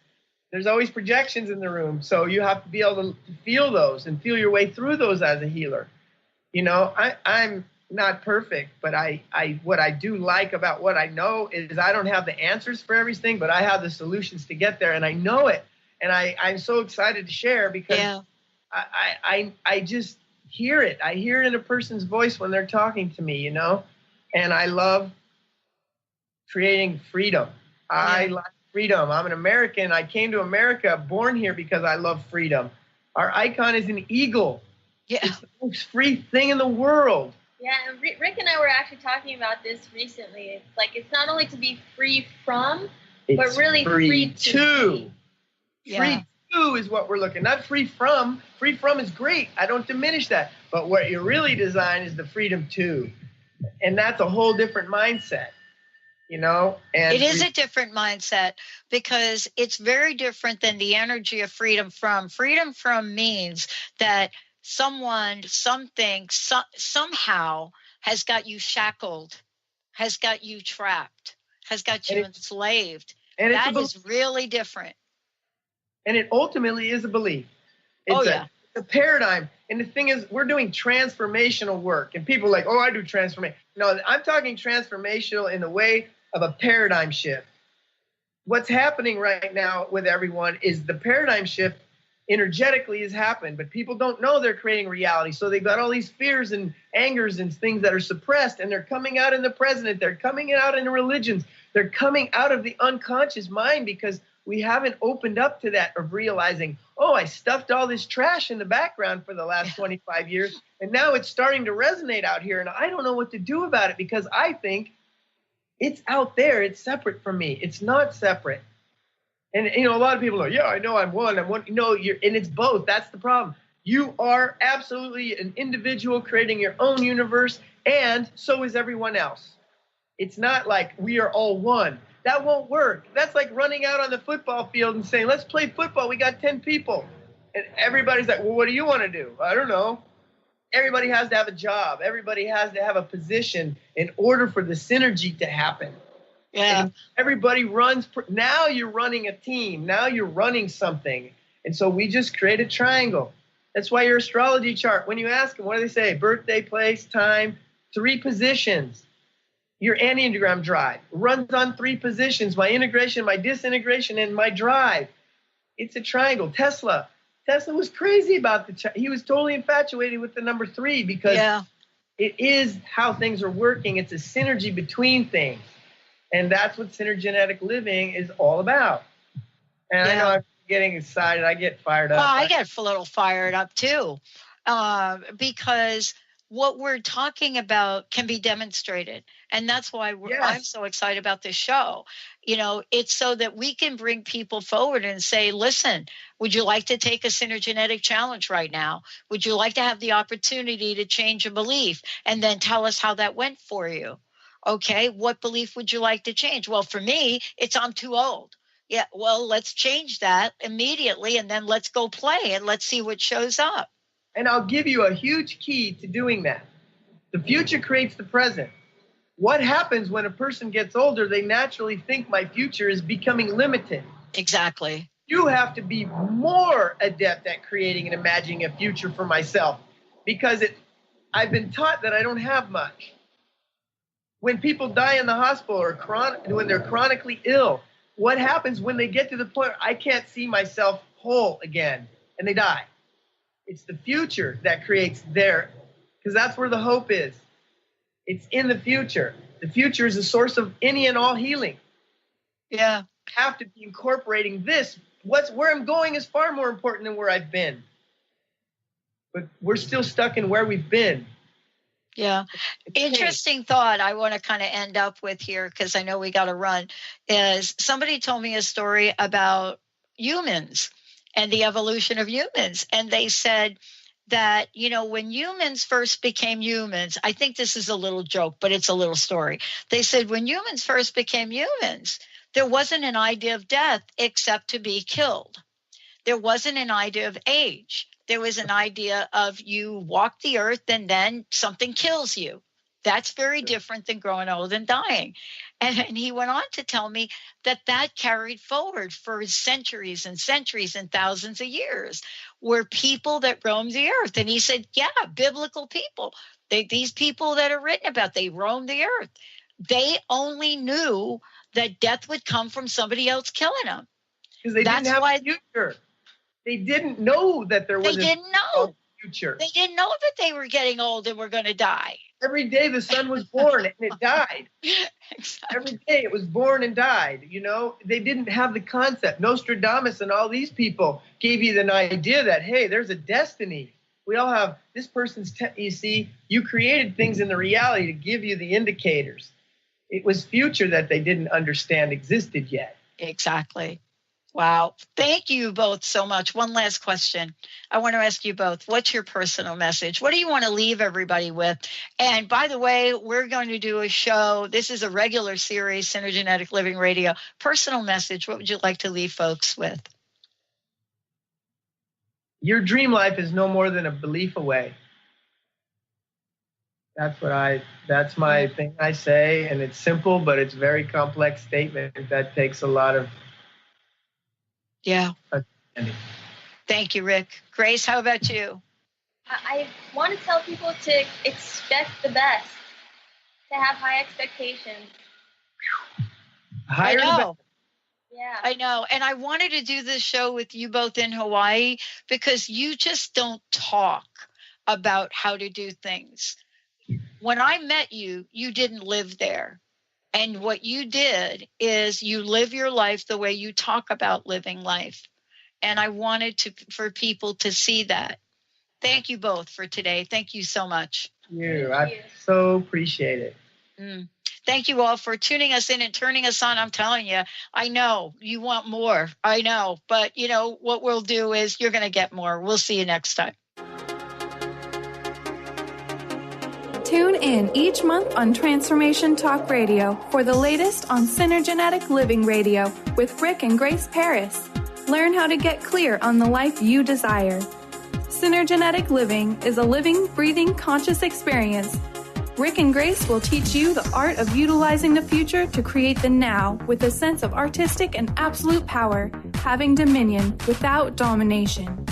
There's always projections in the room. So you have to be able to feel those and feel your way through those as a healer. I'm not perfect, but what I do like about what I know is I don't have the answers for everything, but I have the solutions to get there, and I know it. And I'm so excited to share because I just hear it. I hear it in a person's voice when they're talking to me, and I love creating freedom. I like freedom. I'm an American. I came to America, born here because I love freedom. Our icon is an eagle. Yeah. It's the most free thing in the world. Yeah, and Rick and I were actually talking about this recently. It's like it's not only to be free from, but really free to be. Yeah. Free to is what we're looking, not free from. Free from is great. I don't diminish that. But what you're really designed is the freedom to. And that's a whole different mindset, And it is a different mindset because it's very different than the energy of freedom from. Freedom from means that someone, something, somehow has got you shackled, has got you trapped, has got you enslaved. And that is really different. And it ultimately is a belief. It's a paradigm. And the thing is, we're doing transformational work. And people are like, oh, I do transformation. No, I'm talking transformational in the way of a paradigm shift. What's happening right now with everyone is the paradigm shift energetically has happened, but people don't know they're creating reality. So they've got all these fears and angers and things that are suppressed, and they're coming out in the president. They're coming out in the religions. They're coming out of the unconscious mind because we haven't opened up to that of realizing, oh, I stuffed all this trash in the background for the last 25 years, and now it's starting to resonate out here, and I don't know what to do about it because I think it's out there. It's separate from me. It's not separate. And, you know, a lot of people are, yeah, I know I'm one. No, and it's both. That's the problem. You are absolutely an individual creating your own universe, and so is everyone else. It's not like we are all one. That won't work. That's like running out on the football field and saying, let's play football. We got 10 people. And everybody's like, well, what do you want to do? I don't know. Everybody has to have a job. Everybody has to have a position in order for the synergy to happen. Yeah. And everybody runs. Now you're running a team. Now you're running something. And so we just create a triangle. That's why your astrology chart, when you ask them, what do they say? Birthday, place, time, 3 positions. Your Enneagram drive runs on 3 positions. My integration, my disintegration, and my drive. It's a triangle. Tesla was crazy about he was totally infatuated with the number 3 because it is how things are working. It's a synergy between things. And that's what synergenetic living is all about. And I know I'm getting excited. I get fired up. Well, I get a little fired up too, because what we're talking about can be demonstrated. And that's why I'm so excited about this show. You know, it's so that we can bring people forward and say, listen, would you like to take a Synergenetic challenge right now? Would you like to have the opportunity to change a belief and then tell us how that went for you? Okay, what belief would you like to change? Well, for me, it's I'm too old. Yeah, well, let's change that immediately, and then let's go play and let's see what shows up. And I'll give you a huge key to doing that. The future creates the present. What happens when a person gets older? They naturally think my future is becoming limited. Exactly. You have to be more adept at creating and imagining a future for myself because I've been taught that I don't have much. When people die in the hospital or when they're chronically ill, what happens when they get to the point where I can't see myself whole again and they die? It's the future that creates because that's where the hope is. It's in the future. The future is the source of any and all healing. Yeah. I have to be incorporating this. Where I'm going is far more important than where I've been. But we're still stuck in where we've been. Yeah. Interesting thought I want to kind of end up with here, because I know we got to run, is somebody told me a story about humans and the evolution of humans. And they said that, you know, when humans first became humans, I think this is a little joke, but it's a little story. They said when humans first became humans, there wasn't an idea of death except to be killed. There wasn't an idea of age. There was an idea of you walk the earth and then something kills you. That's very different than growing old and dying. And he went on to tell me that carried forward for centuries and centuries and thousands of years, were people that roamed the earth. And he said, yeah, biblical people, these people that are written about, they roamed the earth. They only knew that death would come from somebody else killing them. Because they didn't have a future. They didn't know that there was a future. They didn't know that they were getting old and were going to die. Every day the sun was born and it died. Exactly. Every day it was born and died. You know, they didn't have the concept. Nostradamus and all these people gave you the idea that, hey, there's a destiny. We all have this person's, you see, you created things in the reality to give you the indicators. It was future that they didn't understand existed yet. Exactly. Wow. Thank you both so much. One last question. I want to ask you both, what's your personal message? What do you want to leave everybody with? And by the way, we're going to do a show. This is a regular series, Synergenetic Living Radio. Personal message, what would you like to leave folks with? your dream life is no more than a belief away. That's my thing I say, and it's simple, but it's a very complex statement that takes a lot of understanding. Thank you, Rick. Grace, how about you? I want to tell people to expect the best, to have high expectations. I know. Yeah. I know. And I wanted to do this show with you both in Hawaii because you just don't talk about how to do things. When I met you, you didn't live there. And what you did is you live your life the way you talk about living life. And I wanted for people to see that. Thank you both for today. Thank you so much. I so appreciate it. Thank you all for tuning us in and turning us on. I'm telling you, I know you want more. I know. But, what we'll do is you're going to get more. We'll see you next time. Tune in each month on Transformation Talk Radio for the latest on Synergenetic Living Radio with Rick and Grace Paris. Learn how to get clear on the life you desire. Synergenetic Living is a living, breathing, conscious experience. Rick and Grace will teach you the art of utilizing the future to create the now with a sense of artistic and absolute power, having dominion without domination.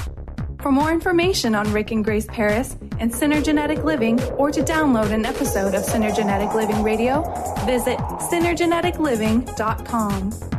For more information on Rick and Grace Paris and Synergenetic Living, or to download an episode of Synergenetic Living Radio, visit synergeneticliving.com.